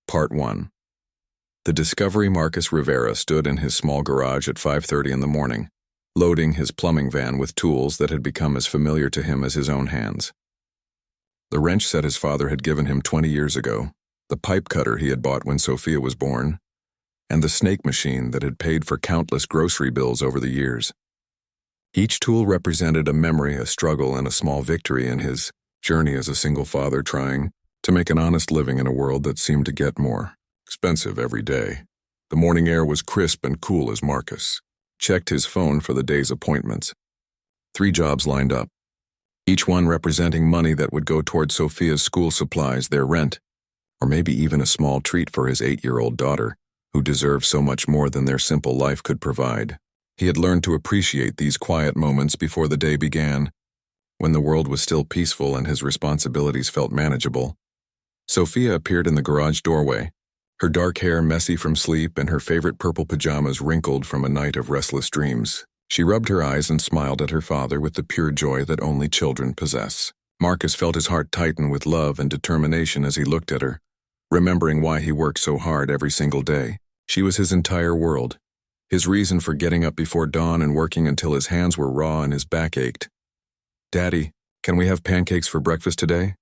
Part 1. The discovery Marcus Rivera stood in his small garage at 5:30 in the morning, loading his plumbing van with tools that had become as familiar to him as his own hands. The wrench set his father had given him 20 years ago, the pipe cutter he had bought when Sophia was born, and the snake machine that had paid for countless grocery bills over the years. Each tool represented a memory, a struggle, and a small victory in his journey as a single father trying to make an honest living in a world that seemed to get more expensive every day. The morning air was crisp and cool as Marcus checked his phone for the day's appointments. 3 jobs lined up, each one representing money that would go toward Sophia's school supplies, their rent, or maybe even a small treat for his 8-year-old daughter, who deserved so much more than their simple life could provide. He had learned to appreciate these quiet moments before the day began, when the world was still peaceful and his responsibilities felt manageable. Sophia appeared in the garage doorway, her dark hair messy from sleep and her favorite purple pajamas wrinkled from a night of restless dreams. She rubbed her eyes and smiled at her father with the pure joy that only children possess. Marcus felt his heart tighten with love and determination as he looked at her, remembering why he worked so hard every single day. She was his entire world, his reason for getting up before dawn and working until his hands were raw and his back ached. "Daddy, can we have pancakes for breakfast today?"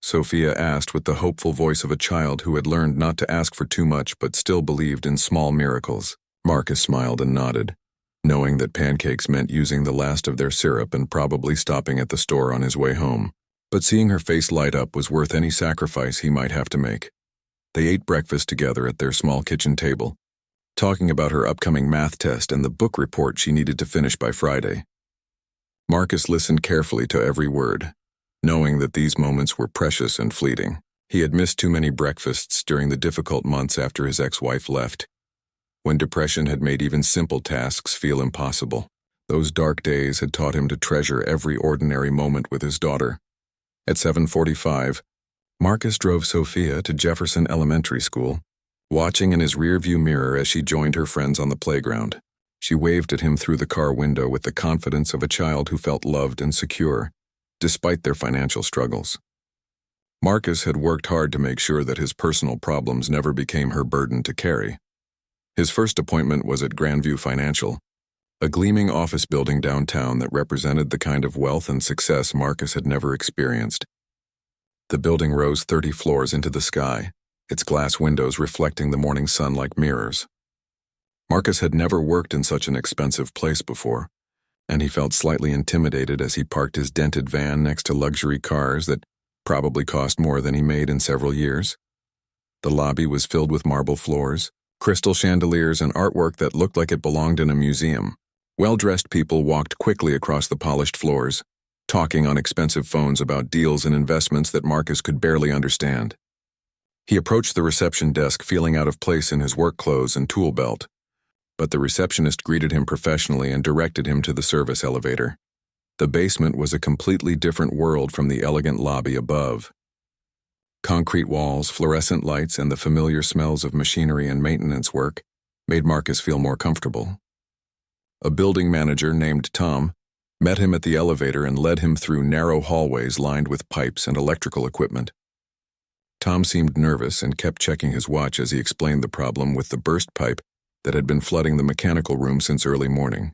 Sophia asked with the hopeful voice of a child who had learned not to ask for too much but still believed in small miracles. Marcus smiled and nodded, knowing that pancakes meant using the last of their syrup and probably stopping at the store on his way home. But seeing her face light up was worth any sacrifice he might have to make. They ate breakfast together at their small kitchen table, talking about her upcoming math test and the book report she needed to finish by Friday. Marcus listened carefully to every word, knowing that these moments were precious and fleeting. He had missed too many breakfasts during the difficult months after his ex-wife left, when depression had made even simple tasks feel impossible. Those dark days had taught him to treasure every ordinary moment with his daughter. At 7:45, Marcus drove Sophia to Jefferson Elementary School, watching in his rearview mirror as she joined her friends on the playground. She waved at him through the car window with the confidence of a child who felt loved and secure, despite their financial struggles. Marcus had worked hard to make sure that his personal problems never became her burden to carry. His first appointment was at Grandview Financial, a gleaming office building downtown that represented the kind of wealth and success Marcus had never experienced. The building rose 30 floors into the sky, its glass windows reflecting the morning sun like mirrors. Marcus had never worked in such an expensive place before, and he felt slightly intimidated as he parked his dented van next to luxury cars that probably cost more than he made in several years. The lobby was filled with marble floors, crystal chandeliers, and artwork that looked like it belonged in a museum. Well-dressed people walked quickly across the polished floors, talking on expensive phones about deals and investments that Marcus could barely understand. He approached the reception desk feeling out of place in his work clothes and tool belt, but the receptionist greeted him professionally and directed him to the service elevator. The basement was a completely different world from the elegant lobby above. Concrete walls, fluorescent lights, and the familiar smells of machinery and maintenance work made Marcus feel more comfortable. A building manager named Tom met him at the elevator and led him through narrow hallways lined with pipes and electrical equipment. Tom seemed nervous and kept checking his watch as he explained the problem with the burst pipe that had been flooding the mechanical room since early morning.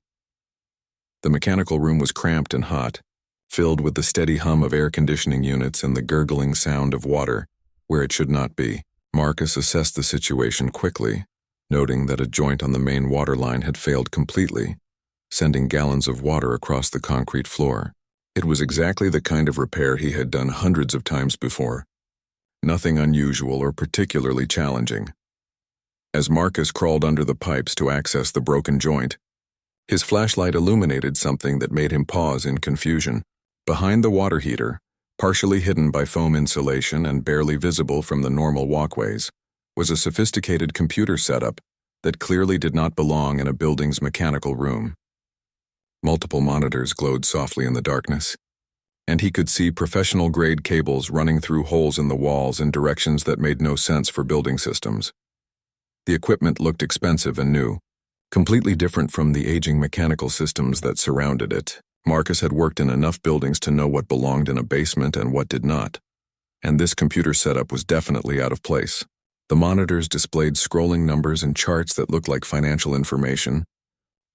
The mechanical room was cramped and hot, filled with the steady hum of air conditioning units and the gurgling sound of water where it should not be. Marcus assessed the situation quickly, noting that a joint on the main water line had failed completely, sending gallons of water across the concrete floor. It was exactly the kind of repair he had done hundreds of times before. Nothing unusual or particularly challenging. As Marcus crawled under the pipes to access the broken joint, his flashlight illuminated something that made him pause in confusion. Behind the water heater, partially hidden by foam insulation and barely visible from the normal walkways, was a sophisticated computer setup that clearly did not belong in a building's mechanical room. Multiple monitors glowed softly in the darkness, and he could see professional-grade cables running through holes in the walls in directions that made no sense for building systems. The equipment looked expensive and new, completely different from the aging mechanical systems that surrounded it. Marcus had worked in enough buildings to know what belonged in a basement and what did not, and this computer setup was definitely out of place. The monitors displayed scrolling numbers and charts that looked like financial information,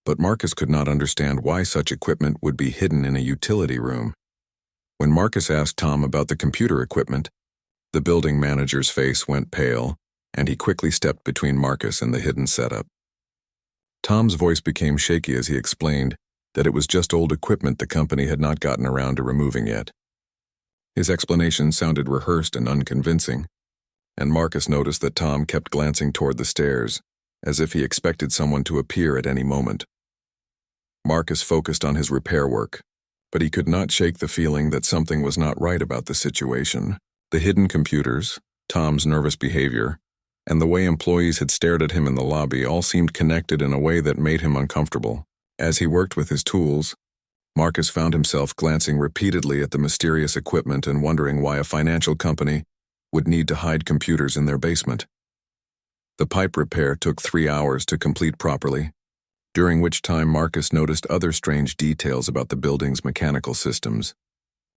but Marcus could not understand why such equipment would be hidden in a utility room. When Marcus asked Tom about the computer equipment, the building manager's face went pale, and he quickly stepped between Marcus and the hidden setup. Tom's voice became shaky as he explained that it was just old equipment the company had not gotten around to removing yet. His explanation sounded rehearsed and unconvincing, and Marcus noticed that Tom kept glancing toward the stairs, as if he expected someone to appear at any moment. Marcus focused on his repair work, but he could not shake the feeling that something was not right about the situation. The hidden computers, Tom's nervous behavior, and the way employees had stared at him in the lobby all seemed connected in a way that made him uncomfortable. As he worked with his tools, Marcus found himself glancing repeatedly at the mysterious equipment and wondering why a financial company would need to hide computers in their basement. The pipe repair took 3 hours to complete properly, during which time Marcus noticed other strange details about the building's mechanical systems.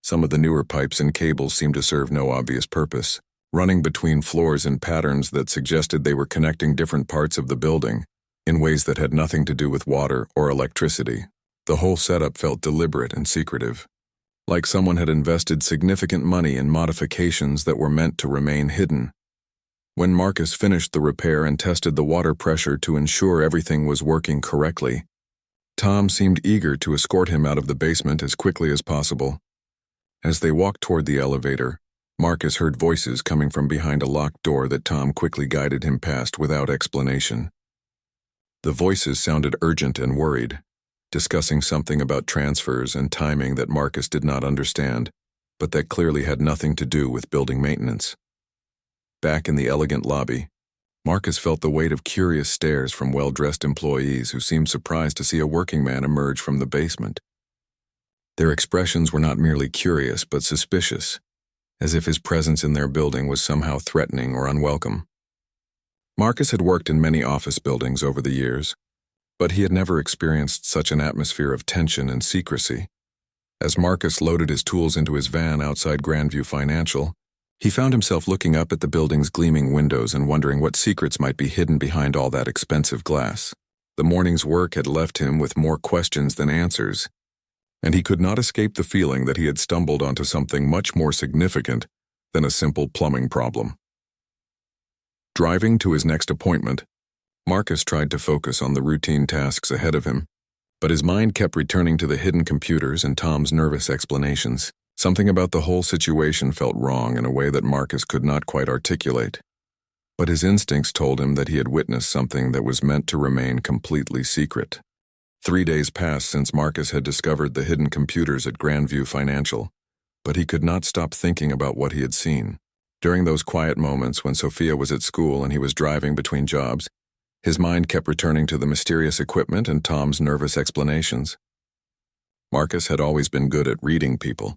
Some of the newer pipes and cables seemed to serve no obvious purpose, running between floors in patterns that suggested they were connecting different parts of the building in ways that had nothing to do with water or electricity. The whole setup felt deliberate and secretive, like someone had invested significant money in modifications that were meant to remain hidden. When Marcus finished the repair and tested the water pressure to ensure everything was working correctly, Tom seemed eager to escort him out of the basement as quickly as possible. As they walked toward the elevator, Marcus heard voices coming from behind a locked door that Tom quickly guided him past without explanation. The voices sounded urgent and worried, discussing something about transfers and timing that Marcus did not understand, but that clearly had nothing to do with building maintenance. Back in the elegant lobby, Marcus felt the weight of curious stares from well-dressed employees who seemed surprised to see a working man emerge from the basement. Their expressions were not merely curious but suspicious, as if his presence in their building was somehow threatening or unwelcome. Marcus had worked in many office buildings over the years, but he had never experienced such an atmosphere of tension and secrecy. As Marcus loaded his tools into his van outside Grandview Financial, he found himself looking up at the building's gleaming windows and wondering what secrets might be hidden behind all that expensive glass. The morning's work had left him with more questions than answers, and he could not escape the feeling that he had stumbled onto something much more significant than a simple plumbing problem. Driving to his next appointment, Marcus tried to focus on the routine tasks ahead of him, but his mind kept returning to the hidden computers and Tom's nervous explanations. Something about the whole situation felt wrong in a way that Marcus could not quite articulate, but his instincts told him that he had witnessed something that was meant to remain completely secret. 3 days passed since Marcus had discovered the hidden computers at Grandview Financial, but he could not stop thinking about what he had seen. During those quiet moments when Sophia was at school and he was driving between jobs, his mind kept returning to the mysterious equipment and Tom's nervous explanations. Marcus had always been good at reading people,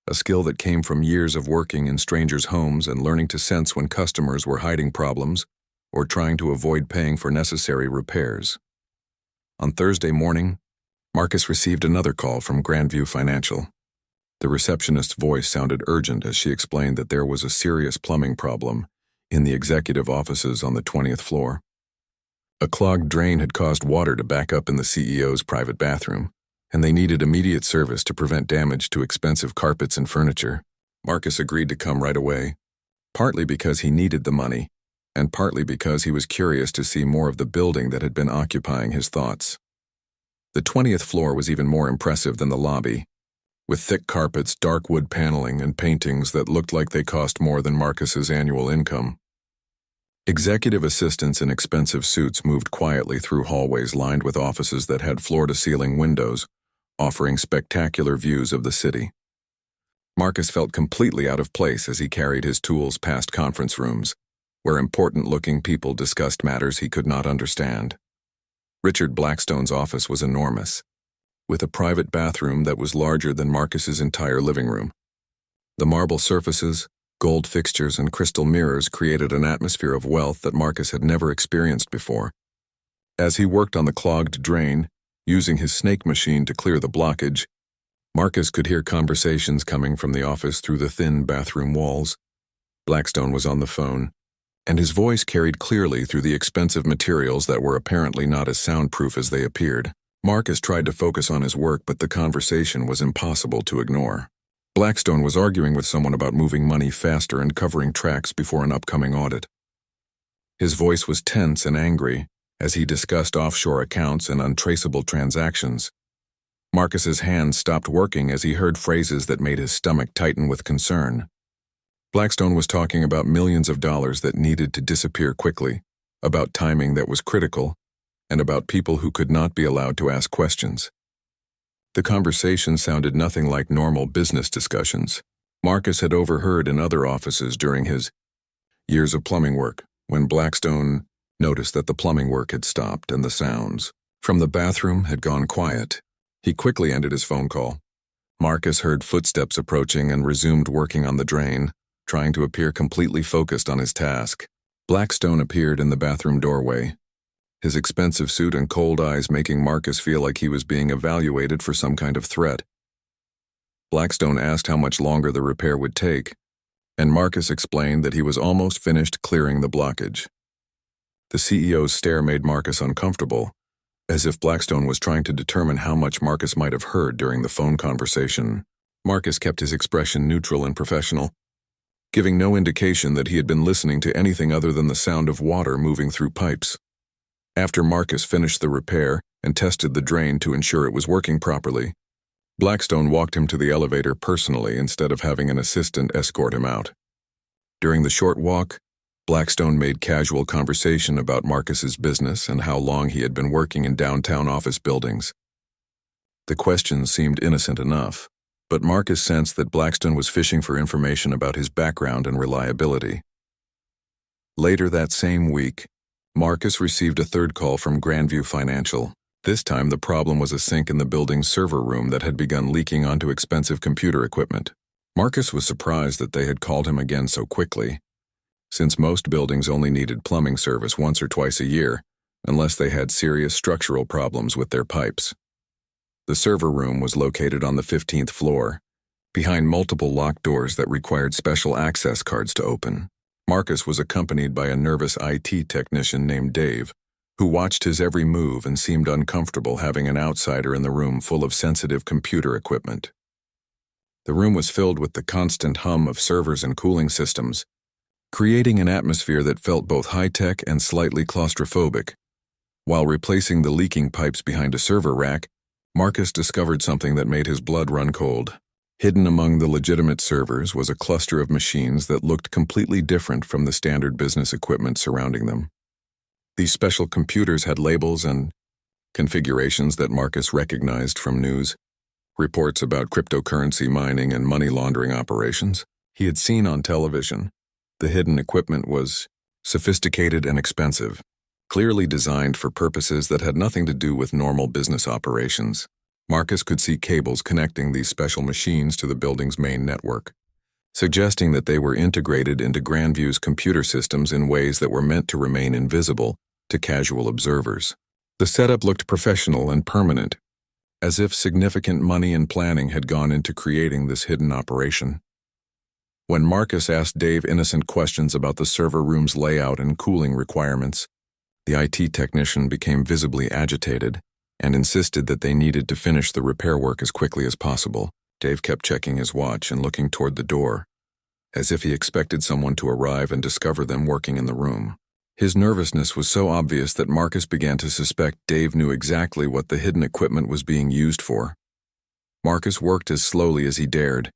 a skill that came from years of working in strangers' homes and learning to sense when customers were hiding problems or trying to avoid paying for necessary repairs. On Thursday morning, Marcus received another call from Grandview Financial. The receptionist's voice sounded urgent as she explained that there was a serious plumbing problem in the executive offices on the 20th floor. A clogged drain had caused water to back up in the CEO's private bathroom, and they needed immediate service to prevent damage to expensive carpets and furniture. Marcus agreed to come right away, partly because he needed the money, and partly because he was curious to see more of the building that had been occupying his thoughts. The 20th floor was even more impressive than the lobby, with thick carpets, dark wood paneling, and paintings that looked like they cost more than Marcus's annual income. Executive assistants in expensive suits moved quietly through hallways lined with offices that had floor-to-ceiling windows, offering spectacular views of the city. Marcus felt completely out of place as he carried his tools past conference rooms, where important-looking people discussed matters he could not understand. Richard Blackstone's office was enormous, with a private bathroom that was larger than Marcus's entire living room. The marble surfaces, gold fixtures, and crystal mirrors created an atmosphere of wealth that Marcus had never experienced before. As he worked on the clogged drain, using his snake machine to clear the blockage, Marcus could hear conversations coming from the office through the thin bathroom walls. Blackstone was on the phone, and his voice carried clearly through the expensive materials that were apparently not as soundproof as they appeared. Marcus tried to focus on his work, but the conversation was impossible to ignore. Blackstone was arguing with someone about moving money faster and covering tracks before an upcoming audit. His voice was tense and angry as he discussed offshore accounts and untraceable transactions. Marcus's hands stopped working as he heard phrases that made his stomach tighten with concern. Blackstone was talking about millions of dollars that needed to disappear quickly, about timing that was critical, and about people who could not be allowed to ask questions. The conversation sounded nothing like normal business discussions Marcus had overheard in other offices during his years of plumbing work, when Blackstone noticed that the plumbing work had stopped and the sounds from the bathroom had gone quiet. He quickly ended his phone call. Marcus heard footsteps approaching and resumed working on the drain, trying to appear completely focused on his task. Blackstone appeared in the bathroom doorway, his expensive suit and cold eyes making Marcus feel like he was being evaluated for some kind of threat. Blackstone asked how much longer the repair would take, and Marcus explained that he was almost finished clearing the blockage. The CEO's stare made Marcus uncomfortable, as if Blackstone was trying to determine how much Marcus might have heard during the phone conversation. Marcus kept his expression neutral and professional, giving no indication that he had been listening to anything other than the sound of water moving through pipes. After Marcus finished the repair and tested the drain to ensure it was working properly, Blackstone walked him to the elevator personally instead of having an assistant escort him out. During the short walk, Blackstone made casual conversation about Marcus's business and how long he had been working in downtown office buildings. The questions seemed innocent enough, but Marcus sensed that Blackstone was fishing for information about his background and reliability. Later that same week, Marcus received a third call from Grandview Financial. This time the problem was a sink in the building's server room that had begun leaking onto expensive computer equipment. Marcus was surprised that they had called him again so quickly, since most buildings only needed plumbing service once or twice a year, unless they had serious structural problems with their pipes. The server room was located on the 15th floor, behind multiple locked doors that required special access cards to open. Marcus was accompanied by a nervous IT technician named Dave, who watched his every move and seemed uncomfortable having an outsider in the room full of sensitive computer equipment. The room was filled with the constant hum of servers and cooling systems, creating an atmosphere that felt both high-tech and slightly claustrophobic. While replacing the leaking pipes behind a server rack, Marcus discovered something that made his blood run cold. Hidden among the legitimate servers was a cluster of machines that looked completely different from the standard business equipment surrounding them. These special computers had labels and configurations that Marcus recognized from news reports about cryptocurrency mining and money laundering operations he had seen on television. The hidden equipment was sophisticated and expensive, clearly designed for purposes that had nothing to do with normal business operations. Marcus could see cables connecting these special machines to the building's main network, suggesting that they were integrated into Grandview's computer systems in ways that were meant to remain invisible to casual observers. The setup looked professional and permanent, as if significant money and planning had gone into creating this hidden operation. When Marcus asked Dave innocent questions about the server room's layout and cooling requirements, the IT technician became visibly agitated and insisted that they needed to finish the repair work as quickly as possible. Dave kept checking his watch and looking toward the door, as if he expected someone to arrive and discover them working in the room. His nervousness was so obvious that Marcus began to suspect Dave knew exactly what the hidden equipment was being used for. Marcus worked as slowly as he dared,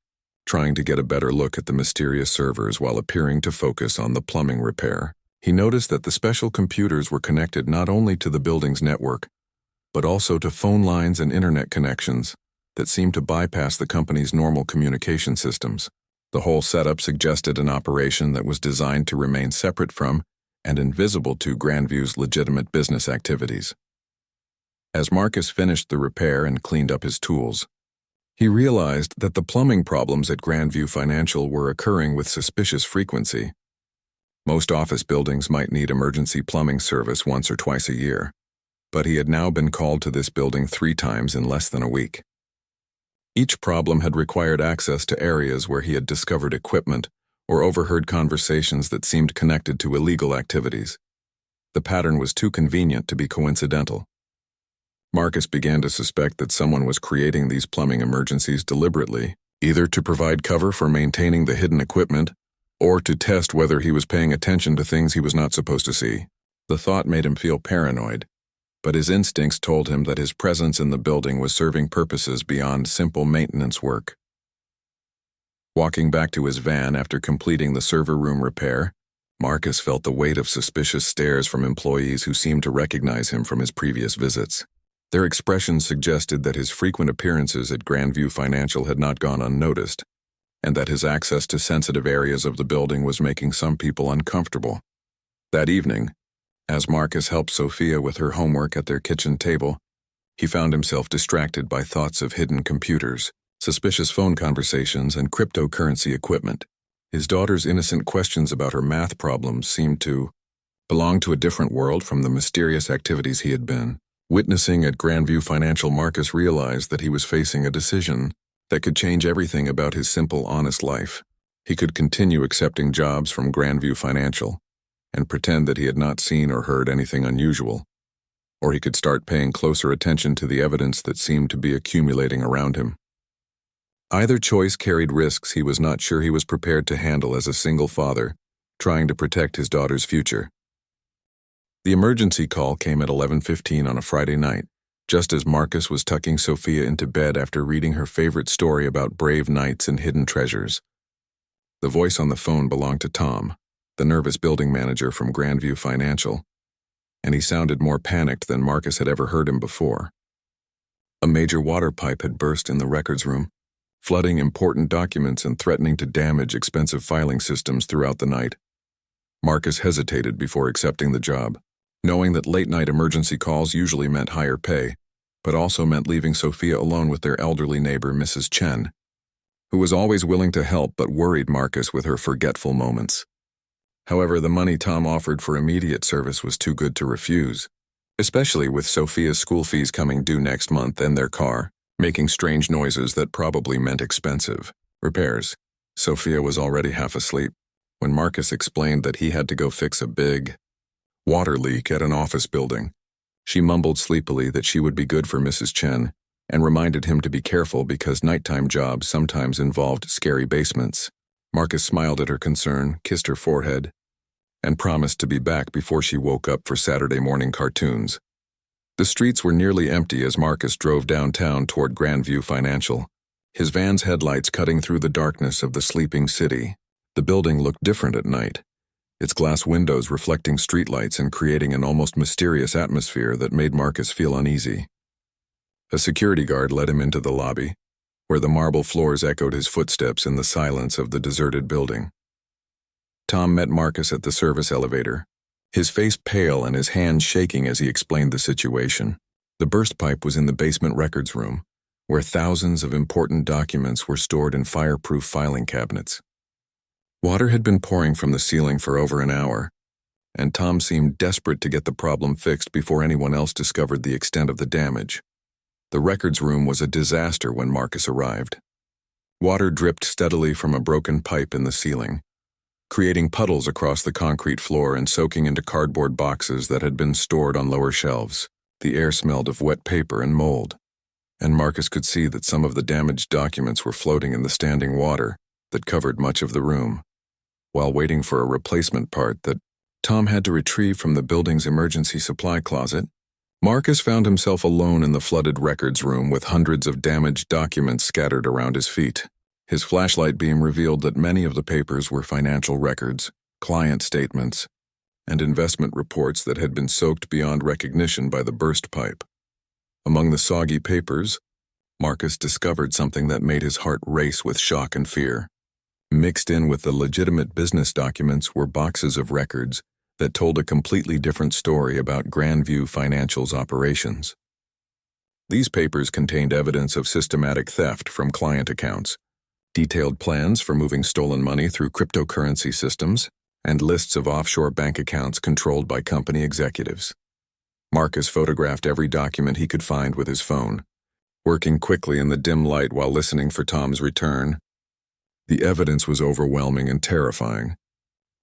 trying to get a better look at the mysterious servers while appearing to focus on the plumbing repair. He noticed that the special computers were connected not only to the building's network, but also to phone lines and internet connections that seemed to bypass the company's normal communication systems. The whole setup suggested an operation that was designed to remain separate from and invisible to Grandview's legitimate business activities. As Marcus finished the repair and cleaned up his tools, he realized that the plumbing problems at Grandview Financial were occurring with suspicious frequency. Most office buildings might need emergency plumbing service once or twice a year, but he had now been called to this building 3 times in less than a week. Each problem had required access to areas where he had discovered equipment or overheard conversations that seemed connected to illegal activities. The pattern was too convenient to be coincidental. Marcus began to suspect that someone was creating these plumbing emergencies deliberately, either to provide cover for maintaining the hidden equipment or to test whether he was paying attention to things he was not supposed to see. The thought made him feel paranoid, but his instincts told him that his presence in the building was serving purposes beyond simple maintenance work. Walking back to his van after completing the server room repair, Marcus felt the weight of suspicious stares from employees who seemed to recognize him from his previous visits. Their expressions suggested that his frequent appearances at Grandview Financial had not gone unnoticed, and that his access to sensitive areas of the building was making some people uncomfortable. That evening, as Marcus helped Sophia with her homework at their kitchen table, he found himself distracted by thoughts of hidden computers, suspicious phone conversations, and cryptocurrency equipment. His daughter's innocent questions about her math problems seemed to belong to a different world from the mysterious activities he had been witnessing at Grandview Financial. Marcus realized that he was facing a decision that could change everything about his simple, honest life. He could continue accepting jobs from Grandview Financial and pretend that he had not seen or heard anything unusual, or he could start paying closer attention to the evidence that seemed to be accumulating around him. Either choice carried risks he was not sure he was prepared to handle as a single father, trying to protect his daughter's future. The emergency call came at 11:15 on a Friday night, just as Marcus was tucking Sophia into bed after reading her favorite story about brave knights and hidden treasures. The voice on the phone belonged to Tom, the nervous building manager from Grandview Financial, and he sounded more panicked than Marcus had ever heard him before. A major water pipe had burst in the records room, flooding important documents and threatening to damage expensive filing systems throughout the night. Marcus hesitated before accepting the job, knowing that late-night emergency calls usually meant higher pay, but also meant leaving Sophia alone with their elderly neighbor, Mrs. Chen, who was always willing to help but worried Marcus with her forgetful moments. However, the money Tom offered for immediate service was too good to refuse, especially with Sophia's school fees coming due next month and their car making strange noises that probably meant expensive repairs. Sophia was already half asleep when Marcus explained that he had to go fix a big water leak at an office building. She mumbled sleepily that she would be good for Mrs. Chen and reminded him to be careful because nighttime jobs sometimes involved scary basements. Marcus smiled at her concern, kissed her forehead, and promised to be back before she woke up for Saturday morning cartoons. The streets were nearly empty as Marcus drove downtown toward Grandview Financial, his van's headlights cutting through the darkness of the sleeping city. The building looked different at night, its glass windows reflecting streetlights and creating an almost mysterious atmosphere that made Marcus feel uneasy. A security guard led him into the lobby, where the marble floors echoed his footsteps in the silence of the deserted building. Tom met Marcus at the service elevator, his face pale and his hands shaking as he explained the situation. The burst pipe was in the basement records room, where thousands of important documents were stored in fireproof filing cabinets. Water had been pouring from the ceiling for over an hour, and Tom seemed desperate to get the problem fixed before anyone else discovered the extent of the damage. The records room was a disaster when Marcus arrived. Water dripped steadily from a broken pipe in the ceiling, creating puddles across the concrete floor and soaking into cardboard boxes that had been stored on lower shelves. The air smelled of wet paper and mold, and Marcus could see that some of the damaged documents were floating in the standing water that covered much of the room. While waiting for a replacement part that Tom had to retrieve from the building's emergency supply closet, Marcus found himself alone in the flooded records room with hundreds of damaged documents scattered around his feet. His flashlight beam revealed that many of the papers were financial records, client statements, and investment reports that had been soaked beyond recognition by the burst pipe. Among the soggy papers, Marcus discovered something that made his heart race with shock and fear. Mixed in with the legitimate business documents were boxes of records that told a completely different story about Grandview Financial's operations. These papers contained evidence of systematic theft from client accounts, detailed plans for moving stolen money through cryptocurrency systems, and lists of offshore bank accounts controlled by company executives. Marcus photographed every document he could find with his phone, working quickly in the dim light while listening for Tom's return. The evidence was overwhelming and terrifying.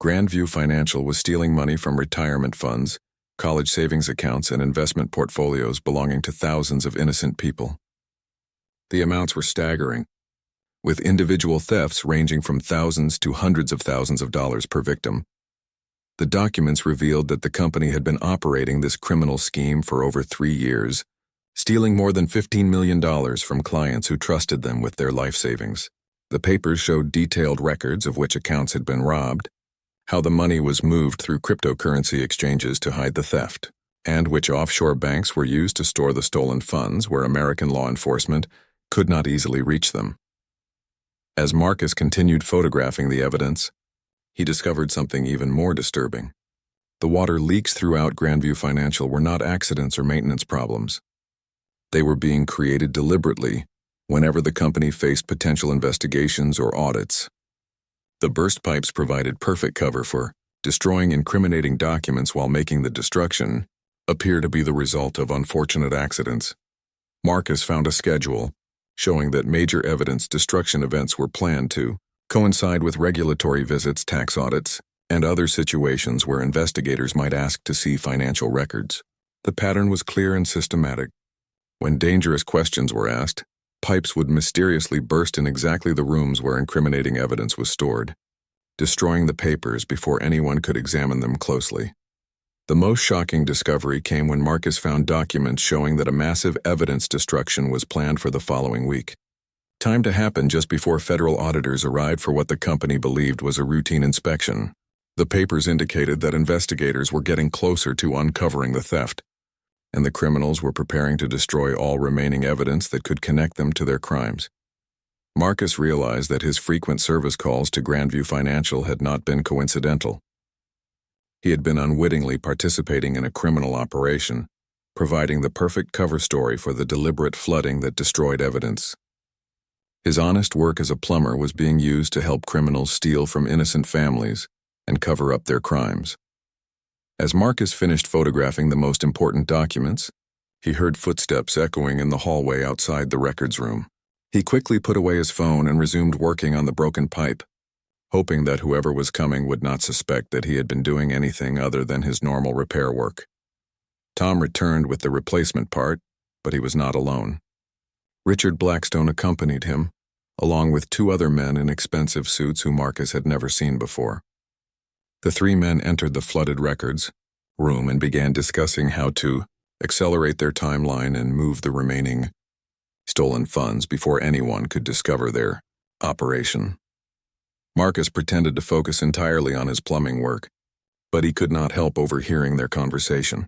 Grandview Financial was stealing money from retirement funds, college savings accounts, and investment portfolios belonging to thousands of innocent people. The amounts were staggering, with individual thefts ranging from thousands to hundreds of thousands of dollars per victim. The documents revealed that the company had been operating this criminal scheme for over 3 years, stealing more than $15 million from clients who trusted them with their life savings. The papers showed detailed records of which accounts had been robbed, how the money was moved through cryptocurrency exchanges to hide the theft, and which offshore banks were used to store the stolen funds where American law enforcement could not easily reach them. As Marcus continued photographing the evidence, he discovered something even more disturbing. The water leaks throughout Grandview Financial were not accidents or maintenance problems. They were being created deliberately whenever the company faced potential investigations or audits. The burst pipes provided perfect cover for destroying incriminating documents while making the destruction appear to be the result of unfortunate accidents. Marcus found a schedule showing that major evidence destruction events were planned to coincide with regulatory visits, tax audits, and other situations where investigators might ask to see financial records. The pattern was clear and systematic. When dangerous questions were asked, pipes would mysteriously burst in exactly the rooms where incriminating evidence was stored, destroying the papers before anyone could examine them closely. The most shocking discovery came when Marcus found documents showing that a massive evidence destruction was planned for the following week. Timed to happen just before federal auditors arrived for what the company believed was a routine inspection. The papers indicated that investigators were getting closer to uncovering the theft, and the criminals were preparing to destroy all remaining evidence that could connect them to their crimes. Marcus realized that his frequent service calls to Grandview Financial had not been coincidental. He had been unwittingly participating in a criminal operation, providing the perfect cover story for the deliberate flooding that destroyed evidence. His honest work as a plumber was being used to help criminals steal from innocent families and cover up their crimes. As Marcus finished photographing the most important documents, he heard footsteps echoing in the hallway outside the records room. He quickly put away his phone and resumed working on the broken pipe, hoping that whoever was coming would not suspect that he had been doing anything other than his normal repair work. Tom returned with the replacement part, but he was not alone. Richard Blackstone accompanied him, along with 2 other men in expensive suits who Marcus had never seen before. The 3 men entered the flooded records room and began discussing how to accelerate their timeline and move the remaining stolen funds before anyone could discover their operation. Marcus pretended to focus entirely on his plumbing work, but he could not help overhearing their conversation.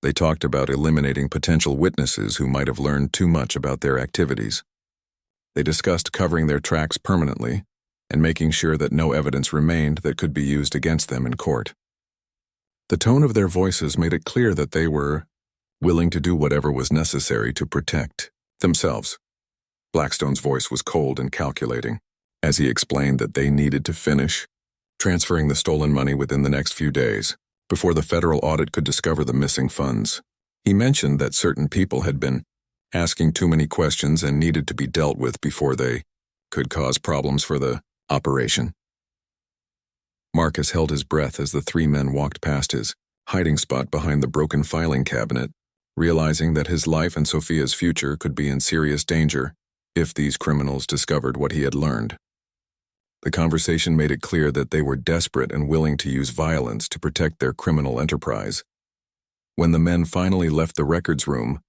They talked about eliminating potential witnesses who might have learned too much about their activities. They discussed covering their tracks permanently and making sure that no evidence remained that could be used against them in court. The tone of their voices made it clear that they were willing to do whatever was necessary to protect themselves. Blackstone's voice was cold and calculating, as he explained that they needed to finish transferring the stolen money within the next few days, before the federal audit could discover the missing funds. He mentioned that certain people had been asking too many questions and needed to be dealt with before they could cause problems for the operation. Marcus held his breath as the 3 men walked past his hiding spot behind the broken filing cabinet, realizing that his life and Sophia's future could be in serious danger if these criminals discovered what he had learned. The conversation made it clear that they were desperate and willing to use violence to protect their criminal enterprise. When the men finally left the records room,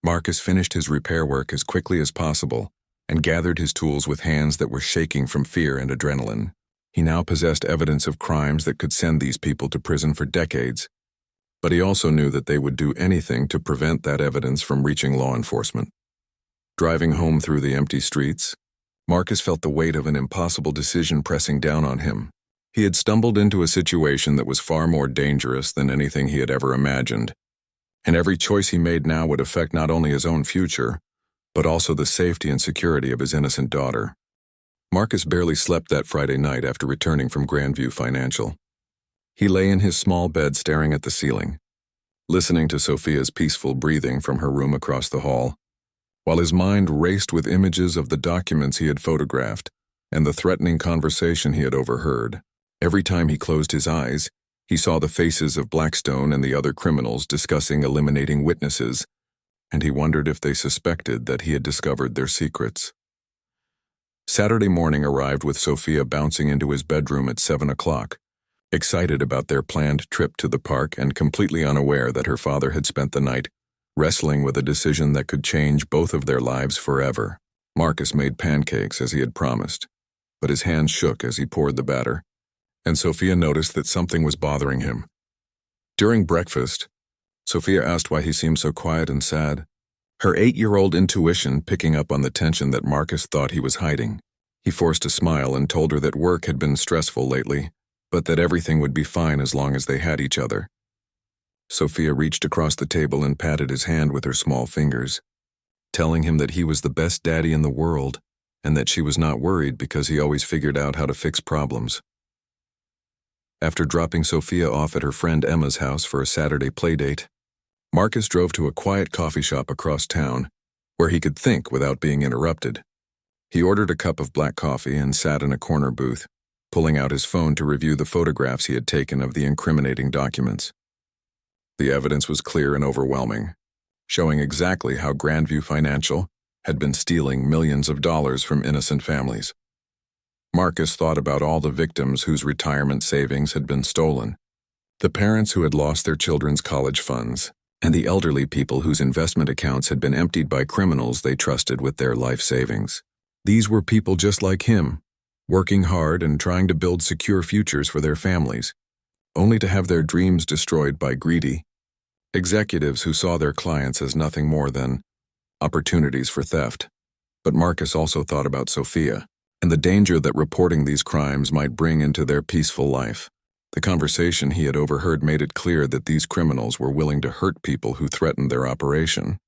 Marcus finished his repair work as quickly as possible and gathered his tools with hands that were shaking from fear and adrenaline. He now possessed evidence of crimes that could send these people to prison for decades, but he also knew that they would do anything to prevent that evidence from reaching law enforcement. Driving home through the empty streets, Marcus felt the weight of an impossible decision pressing down on him. He had stumbled into a situation that was far more dangerous than anything he had ever imagined, and every choice he made now would affect not only his own future, but also the safety and security of his innocent daughter. Marcus barely slept that Friday night after returning from Grandview Financial. He lay in his small bed staring at the ceiling, listening to Sophia's peaceful breathing from her room across the hall, while his mind raced with images of the documents he had photographed, and the threatening conversation he had overheard. Every time he closed his eyes, he saw the faces of Blackstone and the other criminals discussing eliminating witnesses, and he wondered if they suspected that he had discovered their secrets. Saturday morning arrived with Sophia bouncing into his bedroom at 7 o'clock, excited about their planned trip to the park and completely unaware that her father had spent the night wrestling with a decision that could change both of their lives forever. Marcus made pancakes as he had promised, but his hands shook as he poured the batter, and Sophia noticed that something was bothering him. During breakfast, Sophia asked why he seemed so quiet and sad, her 8-year-old intuition picking up on the tension that Marcus thought he was hiding. He forced a smile and told her that work had been stressful lately, but that everything would be fine as long as they had each other. Sophia reached across the table and patted his hand with her small fingers, telling him that he was the best daddy in the world and that she was not worried because he always figured out how to fix problems. After dropping Sophia off at her friend Emma's house for a Saturday playdate, Marcus drove to a quiet coffee shop across town where he could think without being interrupted. He ordered a cup of black coffee and sat in a corner booth, pulling out his phone to review the photographs he had taken of the incriminating documents. The evidence was clear and overwhelming, showing exactly how Grandview Financial had been stealing millions of dollars from innocent families. Marcus thought about all the victims whose retirement savings had been stolen, the parents who had lost their children's college funds, and the elderly people whose investment accounts had been emptied by criminals they trusted with their life savings. These were people just like him, working hard and trying to build secure futures for their families, only to have their dreams destroyed by greedy executives who saw their clients as nothing more than opportunities for theft. But Marcus also thought about Sophia and the danger that reporting these crimes might bring into their peaceful life. The conversation he had overheard made it clear that these criminals were willing to hurt people who threatened their operation.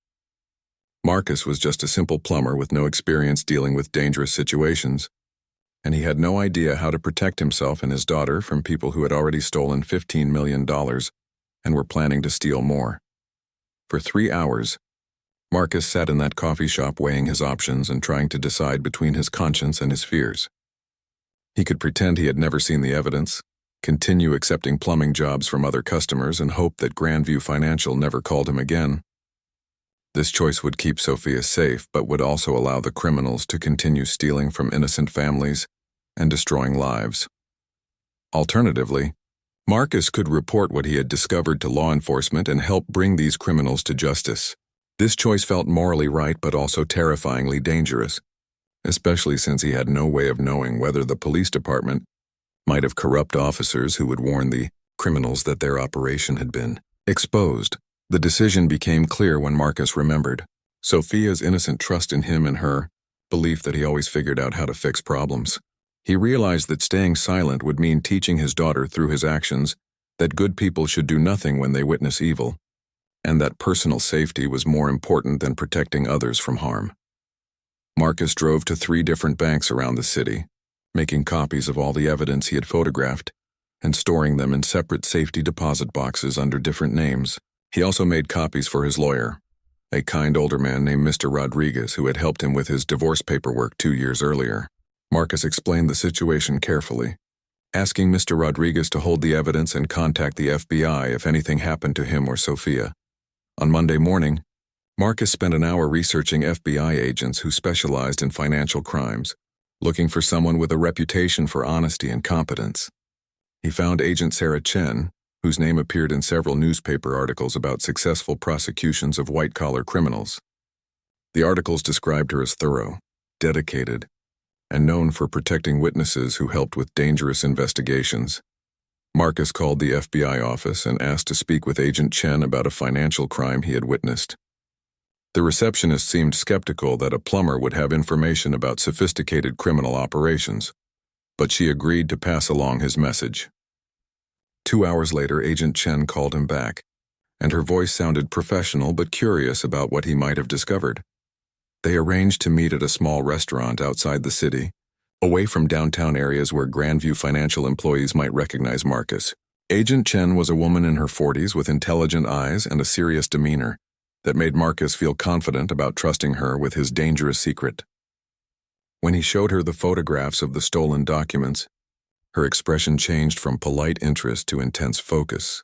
Marcus was just a simple plumber with no experience dealing with dangerous situations, and he had no idea how to protect himself and his daughter from people who had already stolen $15 million and were planning to steal more. For 3 hours, Marcus sat in that coffee shop weighing his options and trying to decide between his conscience and his fears. He could pretend he had never seen the evidence, continue accepting plumbing jobs from other customers, and hope that Grandview Financial never called him again. This choice would keep Sophia safe, but would also allow the criminals to continue stealing from innocent families and destroying lives. Alternatively, Marcus could report what he had discovered to law enforcement and help bring these criminals to justice. This choice felt morally right but also terrifyingly dangerous, especially since he had no way of knowing whether the police department might have corrupt officers who would warn the criminals that their operation had been exposed. The decision became clear when Marcus remembered Sophia's innocent trust in him and her belief that he always figured out how to fix problems. He realized that staying silent would mean teaching his daughter through his actions that good people should do nothing when they witness evil, and that personal safety was more important than protecting others from harm. Marcus drove to 3 different banks around the city, making copies of all the evidence he had photographed and storing them in separate safety deposit boxes under different names. He also made copies for his lawyer, a kind older man named Mr. Rodriguez who had helped him with his divorce paperwork 2 years earlier. Marcus explained the situation carefully, asking Mr. Rodriguez to hold the evidence and contact the FBI if anything happened to him or Sophia. On Monday morning, Marcus spent an hour researching FBI agents who specialized in financial crimes, looking for someone with a reputation for honesty and competence. He found Agent Sarah Chen, whose name appeared in several newspaper articles about successful prosecutions of white-collar criminals. The articles described her as thorough, dedicated, and known for protecting witnesses who helped with dangerous investigations. Marcus called the FBI office and asked to speak with Agent Chen about a financial crime he had witnessed. The receptionist seemed skeptical that a plumber would have information about sophisticated criminal operations, but she agreed to pass along his message. 2 hours later, Agent Chen called him back, and her voice sounded professional but curious about what he might have discovered. They arranged to meet at a small restaurant outside the city, away from downtown areas where Grandview Financial employees might recognize Marcus. Agent Chen was a woman in her 40s with intelligent eyes and a serious demeanor that made Marcus feel confident about trusting her with his dangerous secret. When he showed her the photographs of the stolen documents, her expression changed from polite interest to intense focus.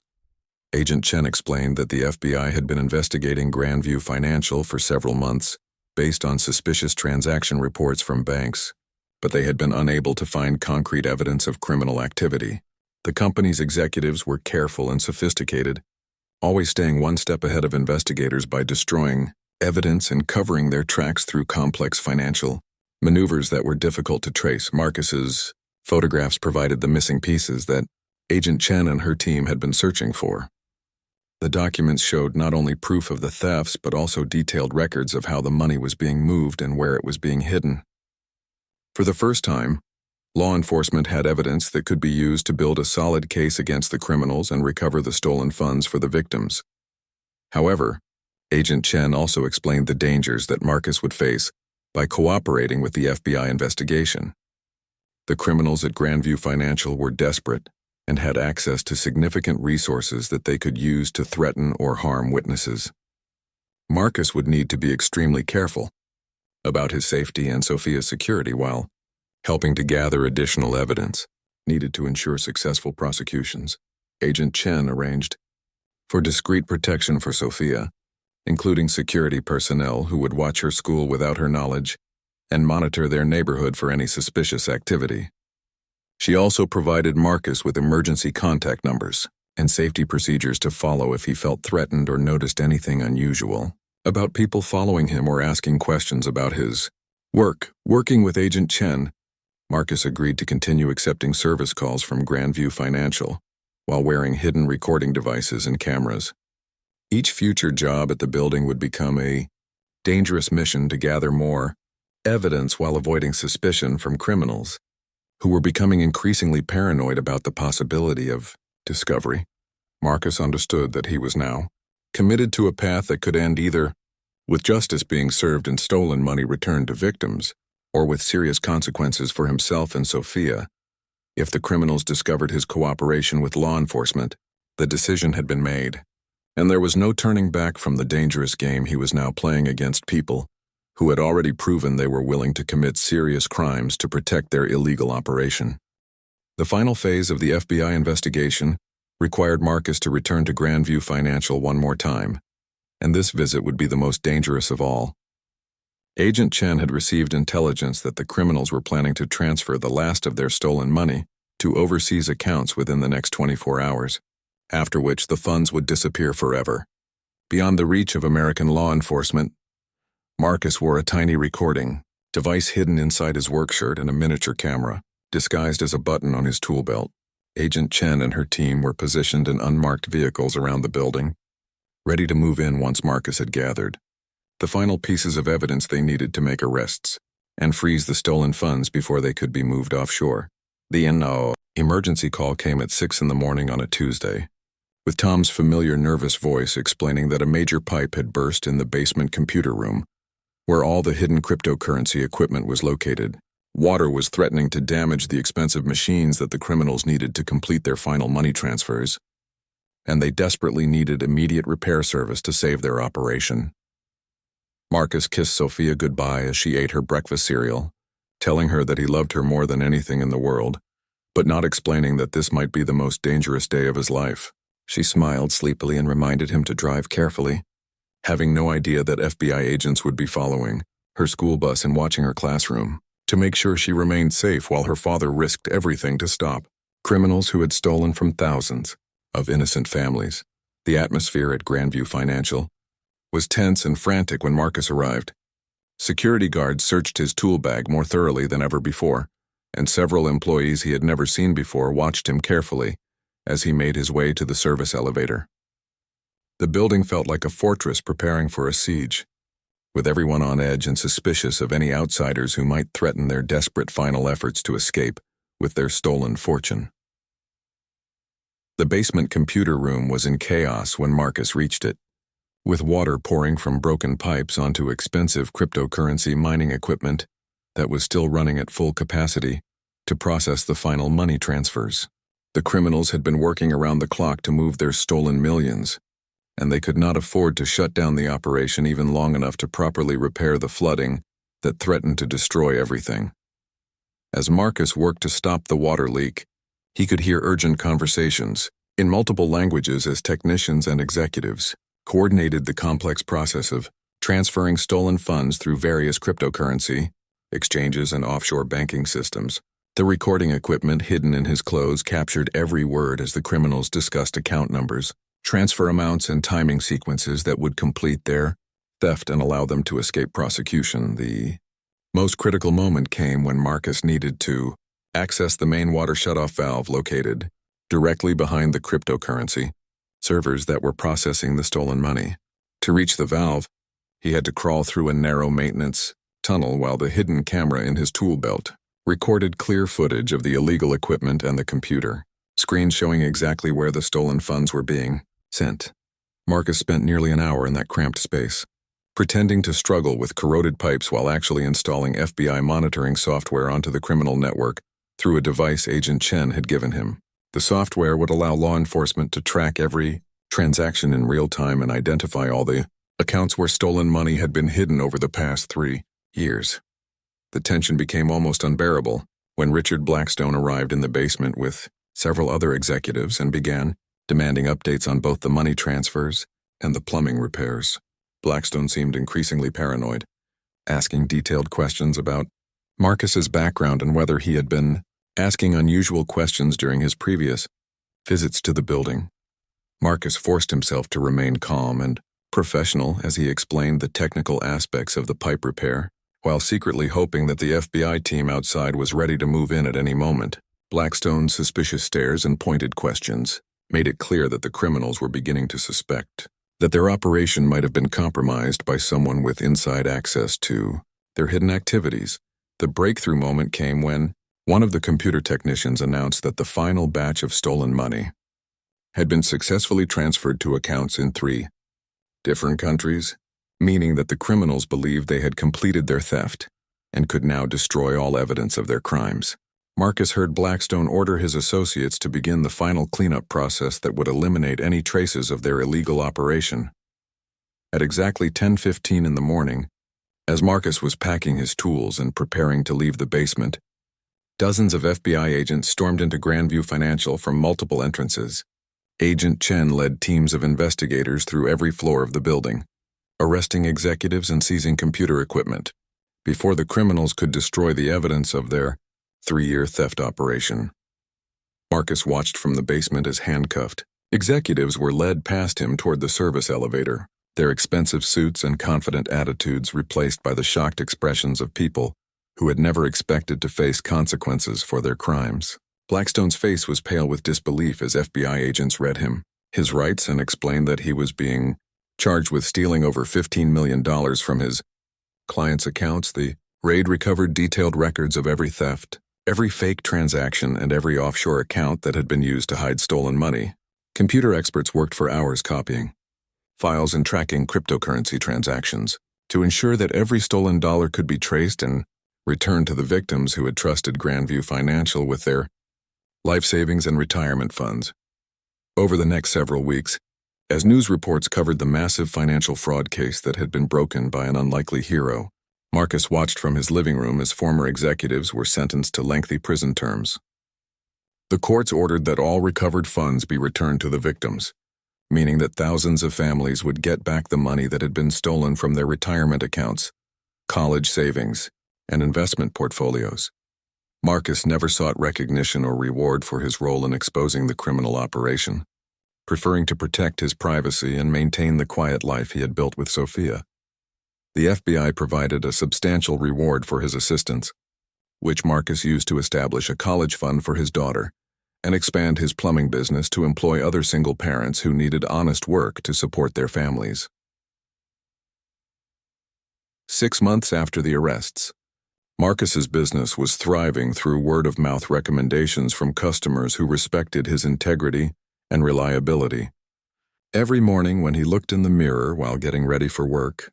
Agent Chen explained that the FBI had been investigating Grandview Financial for several months, based on suspicious transaction reports from banks, but they had been unable to find concrete evidence of criminal activity. The company's executives were careful and sophisticated, always staying one step ahead of investigators by destroying evidence and covering their tracks through complex financial maneuvers that were difficult to trace. Marcus's photographs provided the missing pieces that Agent Chen and her team had been searching for. The documents showed not only proof of the thefts but also detailed records of how the money was being moved and where it was being hidden. For the first time, law enforcement had evidence that could be used to build a solid case against the criminals and recover the stolen funds for the victims. However, Agent Chen also explained the dangers that Marcus would face by cooperating with the FBI investigation. The criminals at Grandview Financial were desperate and had access to significant resources that they could use to threaten or harm witnesses. Marcus would need to be extremely careful about his safety and Sophia's security while helping to gather additional evidence needed to ensure successful prosecutions. Agent Chen arranged for discreet protection for Sophia, including security personnel who would watch her school without her knowledge and monitor their neighborhood for any suspicious activity. She also provided Marcus with emergency contact numbers and safety procedures to follow if he felt threatened or noticed anything unusual about people following him or asking questions about his work. Working with Agent Chen, Marcus agreed to continue accepting service calls from Grandview Financial while wearing hidden recording devices and cameras. Each future job at the building would become a dangerous mission to gather more evidence while avoiding suspicion from criminals who were becoming increasingly paranoid about the possibility of discovery. Marcus understood that he was now committed to a path that could end either with justice being served and stolen money returned to victims, or with serious consequences for himself and Sophia. If the criminals discovered his cooperation with law enforcement, the decision had been made, and there was no turning back from the dangerous game he was now playing against people who had already proven they were willing to commit serious crimes to protect their illegal operation. The final phase of the FBI investigation required Marcus to return to Grandview Financial one more time, and this visit would be the most dangerous of all. Agent Chen had received intelligence that the criminals were planning to transfer the last of their stolen money to overseas accounts within the next 24 hours, after which the funds would disappear forever. Beyond the reach of American law enforcement, Marcus wore a tiny recording device hidden inside his work shirt and a miniature camera, disguised as a button on his tool belt. Agent Chen and her team were positioned in unmarked vehicles around the building, ready to move in once Marcus had gathered the final pieces of evidence they needed to make arrests and freeze the stolen funds before they could be moved offshore. The emergency call came at 6 in the morning on a Tuesday, with Tom's familiar nervous voice explaining that a major pipe had burst in the basement computer room, where all the hidden cryptocurrency equipment was located. Water was threatening to damage the expensive machines that the criminals needed to complete their final money transfers, and they desperately needed immediate repair service to save their operation. Marcus kissed Sophia goodbye as she ate her breakfast cereal, telling her that he loved her more than anything in the world, but not explaining that this might be the most dangerous day of his life. She smiled sleepily and reminded him to drive carefully, having no idea that FBI agents would be following her school bus and watching her classroom to make sure she remained safe while her father risked everything to stop criminals who had stolen from thousands of innocent families. The atmosphere at Grandview Financial was tense and frantic when Marcus arrived. Security guards searched his tool bag more thoroughly than ever before, and several employees he had never seen before watched him carefully as he made his way to the service elevator. The building felt like a fortress preparing for a siege, with everyone on edge and suspicious of any outsiders who might threaten their desperate final efforts to escape with their stolen fortune. The basement computer room was in chaos when Marcus reached it, with water pouring from broken pipes onto expensive cryptocurrency mining equipment that was still running at full capacity to process the final money transfers. The criminals had been working around the clock to move their stolen millions, and they could not afford to shut down the operation even long enough to properly repair the flooding that threatened to destroy everything. As Marcus worked to stop the water leak, he could hear urgent conversations in multiple languages as technicians and executives coordinated the complex process of transferring stolen funds through various cryptocurrency exchanges and offshore banking systems. The recording equipment hidden in his clothes captured every word as the criminals discussed account numbers, transfer amounts, and timing sequences that would complete their theft and allow them to escape prosecution. The most critical moment came when Marcus needed to access the main water shutoff valve located directly behind the cryptocurrency servers that were processing the stolen money. To reach the valve, he had to crawl through a narrow maintenance tunnel while the hidden camera in his tool belt recorded clear footage of the illegal equipment and the computer screen showing exactly where the stolen funds were being sent. Marcus spent nearly an hour in that cramped space, pretending to struggle with corroded pipes while actually installing FBI monitoring software onto the criminal network through a device Agent Chen had given him. The software would allow law enforcement to track every transaction in real time and identify all the accounts where stolen money had been hidden over the past 3 years. The tension became almost unbearable when Richard Blackstone arrived in the basement with several other executives and began demanding updates on both the money transfers and the plumbing repairs. Blackstone seemed increasingly paranoid, asking detailed questions about Marcus's background and whether he had been asking unusual questions during his previous visits to the building. Marcus forced himself to remain calm and professional as he explained the technical aspects of the pipe repair, while secretly hoping that the FBI team outside was ready to move in at any moment. Blackstone's suspicious stares and pointed questions made it clear that the criminals were beginning to suspect that their operation might have been compromised by someone with inside access to their hidden activities. The breakthrough moment came when one of the computer technicians announced that the final batch of stolen money had been successfully transferred to accounts in 3 different countries, meaning that the criminals believed they had completed their theft and could now destroy all evidence of their crimes. Marcus heard Blackstone order his associates to begin the final cleanup process that would eliminate any traces of their illegal operation. At exactly 10:15 in the morning, as Marcus was packing his tools and preparing to leave the basement, dozens of FBI agents stormed into Grandview Financial from multiple entrances. Agent Chen led teams of investigators through every floor of the building, arresting executives and seizing computer equipment, before the criminals could destroy the evidence of their 3-year theft operation. Marcus watched from the basement as handcuffed executives were led past him toward the service elevator, their expensive suits and confident attitudes replaced by the shocked expressions of people who had never expected to face consequences for their crimes. Blackstone's face was pale with disbelief as FBI agents read him his rights and explained that he was being charged with stealing over $15 million from his clients' accounts. The raid recovered detailed records of every theft, every fake transaction, and every offshore account that had been used to hide stolen money. Computer experts worked for hours copying files and tracking cryptocurrency transactions to ensure that every stolen dollar could be traced and returned to the victims who had trusted Grandview Financial with their life savings and retirement funds. Over the next several weeks, as news reports covered the massive financial fraud case that had been broken by an unlikely hero, Marcus watched from his living room as former executives were sentenced to lengthy prison terms. The courts ordered that all recovered funds be returned to the victims, meaning that thousands of families would get back the money that had been stolen from their retirement accounts, college savings, and investment portfolios. Marcus never sought recognition or reward for his role in exposing the criminal operation, preferring to protect his privacy and maintain the quiet life he had built with Sophia. The FBI provided a substantial reward for his assistance, which Marcus used to establish a college fund for his daughter and expand his plumbing business to employ other single parents who needed honest work to support their families. 6 months after the arrests, Marcus's business was thriving through word-of-mouth recommendations from customers who respected his integrity and reliability. Every morning when he looked in the mirror while getting ready for work,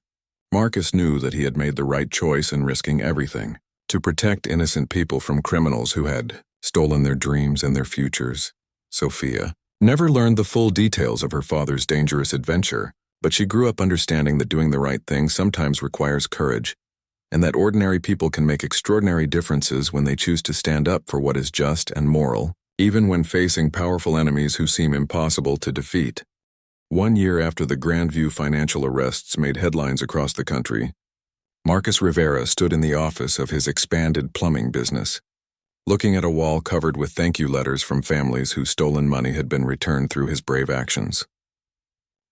Marcus knew that he had made the right choice in risking everything to protect innocent people from criminals who had stolen their dreams and their futures. Sophia never learned the full details of her father's dangerous adventure, but she grew up understanding that doing the right thing sometimes requires courage and that ordinary people can make extraordinary differences when they choose to stand up for what is just and moral, even when facing powerful enemies who seem impossible to defeat. 1 year after the Grandview financial arrests made headlines across the country, Marcus Rivera stood in the office of his expanded plumbing business, looking at a wall covered with thank you letters from families whose stolen money had been returned through his brave actions.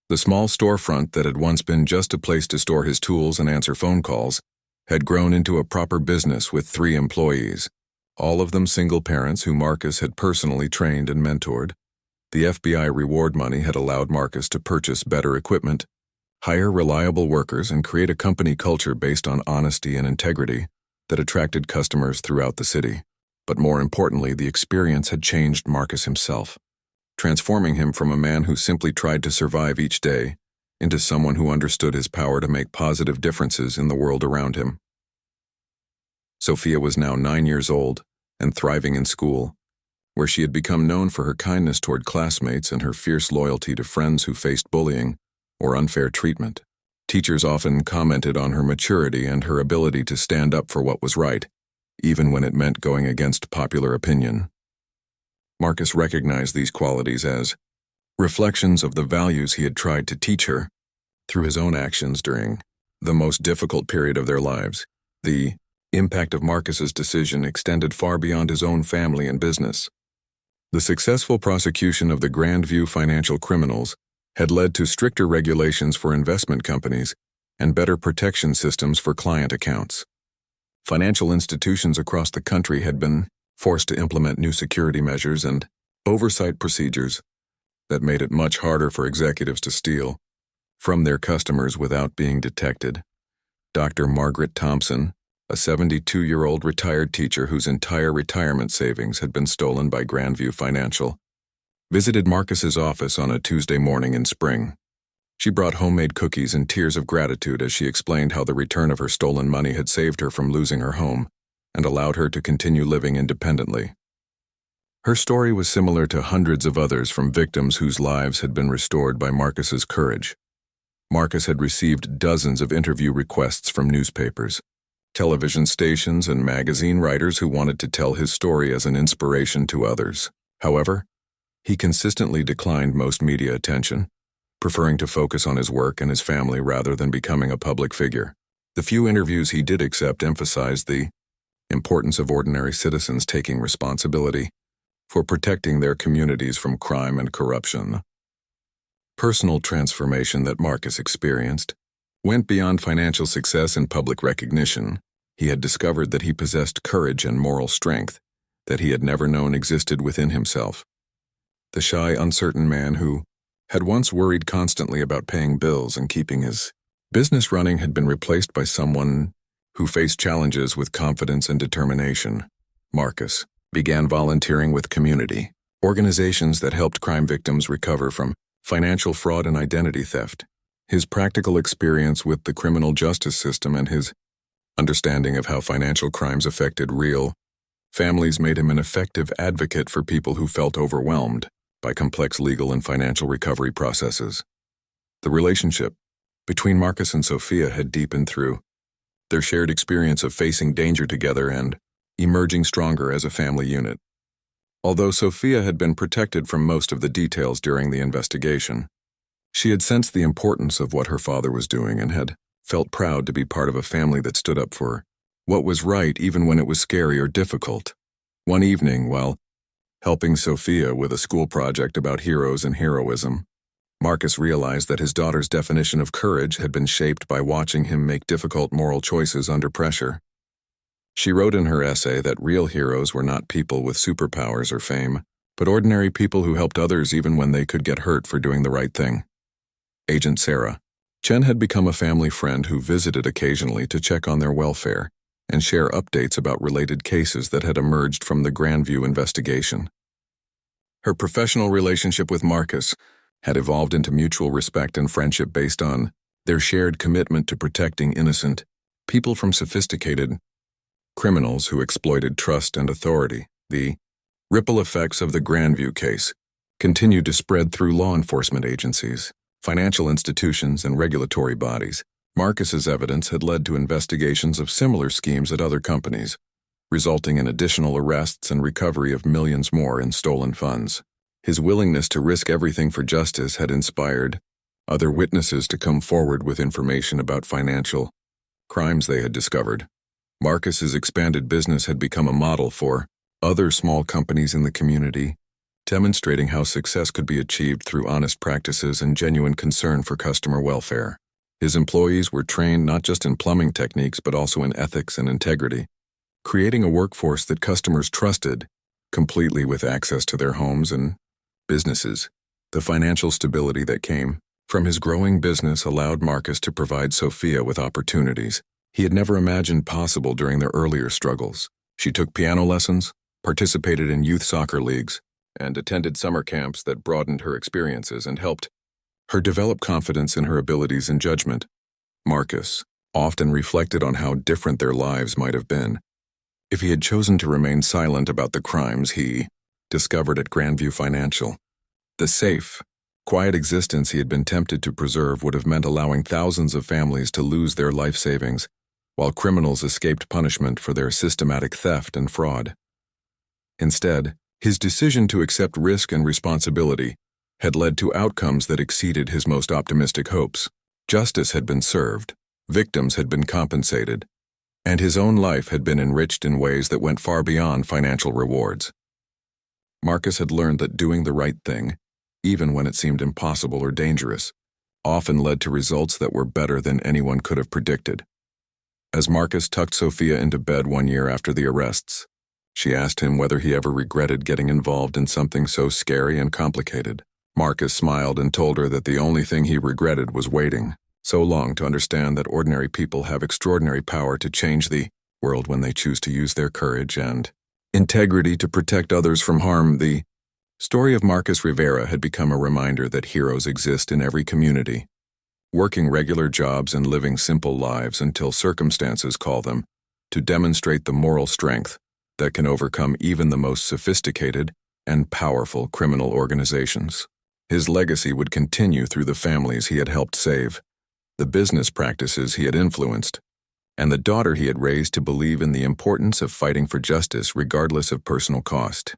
The small storefront that had once been just a place to store his tools and answer phone calls had grown into a proper business with 3 employees, all of them single parents who Marcus had personally trained and mentored. The FBI reward money had allowed Marcus to purchase better equipment, hire reliable workers, and create a company culture based on honesty and integrity that attracted customers throughout the city. But more importantly, the experience had changed Marcus himself, transforming him from a man who simply tried to survive each day into someone who understood his power to make positive differences in the world around him. Sophia was now 9 years old and thriving in school, where she had become known for her kindness toward classmates and her fierce loyalty to friends who faced bullying or unfair treatment. Teachers often commented on her maturity and her ability to stand up for what was right, even when it meant going against popular opinion. Marcus recognized these qualities as reflections of the values he had tried to teach her through his own actions during the most difficult period of their lives. The impact of Marcus's decision extended far beyond his own family and business. The successful prosecution of the Grandview financial criminals had led to stricter regulations for investment companies and better protection systems for client accounts. Financial institutions across the country had been forced to implement new security measures and oversight procedures that made it much harder for executives to steal from their customers without being detected. Dr. Margaret Thompson, a 72-year-old retired teacher whose entire retirement savings had been stolen by Grandview Financial, visited Marcus's office on a Tuesday morning in spring. She brought homemade cookies and tears of gratitude as she explained how the return of her stolen money had saved her from losing her home and allowed her to continue living independently. Her story was similar to hundreds of others from victims whose lives had been restored by Marcus's courage. Marcus had received dozens of interview requests from newspapers, television stations, and magazine writers who wanted to tell his story as an inspiration to others. However, he consistently declined most media attention, preferring to focus on his work and his family rather than becoming a public figure. The few interviews he did accept emphasized the importance of ordinary citizens taking responsibility for protecting their communities from crime and corruption. Personal transformation that Marcus experienced went beyond financial success and public recognition. He had discovered that he possessed courage and moral strength that he had never known existed within himself. The shy, uncertain man who had once worried constantly about paying bills and keeping his business running had been replaced by someone who faced challenges with confidence and determination. Marcus began volunteering with community organizations that helped crime victims recover from financial fraud and identity theft. His practical experience with the criminal justice system and his understanding of how financial crimes affected real families made him an effective advocate for people who felt overwhelmed by complex legal and financial recovery processes. The relationship between Marcus and Sophia had deepened through their shared experience of facing danger together and emerging stronger as a family unit. Although Sophia had been protected from most of the details during the investigation, she had sensed the importance of what her father was doing and had felt proud to be part of a family that stood up for what was right even when it was scary or difficult. One evening, while helping Sophia with a school project about heroes and heroism, Marcus realized that his daughter's definition of courage had been shaped by watching him make difficult moral choices under pressure. She wrote in her essay that real heroes were not people with superpowers or fame, but ordinary people who helped others even when they could get hurt for doing the right thing. Agent Sarah Chen had become a family friend who visited occasionally to check on their welfare and share updates about related cases that had emerged from the Grandview investigation. Her professional relationship with Marcus had evolved into mutual respect and friendship based on their shared commitment to protecting innocent people from sophisticated criminals who exploited trust and authority. The ripple effects of the Grandview case continued to spread through law enforcement agencies, financial institutions, and regulatory bodies. Marcus's evidence had led to investigations of similar schemes at other companies, resulting in additional arrests and recovery of millions more in stolen funds. His willingness to risk everything for justice had inspired other witnesses to come forward with information about financial crimes they had discovered. Marcus's expanded business had become a model for other small companies in the community, demonstrating how success could be achieved through honest practices and genuine concern for customer welfare. His employees were trained not just in plumbing techniques but also in ethics and integrity, creating a workforce that customers trusted, completely with access to their homes and businesses. The financial stability that came from his growing business allowed Marcus to provide Sophia with opportunities he had never imagined possible during their earlier struggles. She took piano lessons, participated in youth soccer leagues, and attended summer camps that broadened her experiences and helped her develop confidence in her abilities and judgment. Marcus often reflected on how different their lives might have been if he had chosen to remain silent about the crimes he discovered at Grandview Financial. The safe, quiet existence he had been tempted to preserve would have meant allowing thousands of families to lose their life savings, while criminals escaped punishment for their systematic theft and fraud. Instead, his decision to accept risk and responsibility had led to outcomes that exceeded his most optimistic hopes. Justice had been served, victims had been compensated, and his own life had been enriched in ways that went far beyond financial rewards. Marcus had learned that doing the right thing, even when it seemed impossible or dangerous, often led to results that were better than anyone could have predicted. As Marcus tucked Sophia into bed one year after the arrests, she asked him whether he ever regretted getting involved in something so scary and complicated. Marcus smiled and told her that the only thing he regretted was waiting so long to understand that ordinary people have extraordinary power to change the world when they choose to use their courage and integrity to protect others from harm. The story of Marcus Rivera had become a reminder that heroes exist in every community, working regular jobs and living simple lives until circumstances call them to demonstrate the moral strength that can overcome even the most sophisticated and powerful criminal organizations. His legacy would continue through the families he had helped save, the business practices he had influenced, and the daughter he had raised to believe in the importance of fighting for justice regardless of personal cost.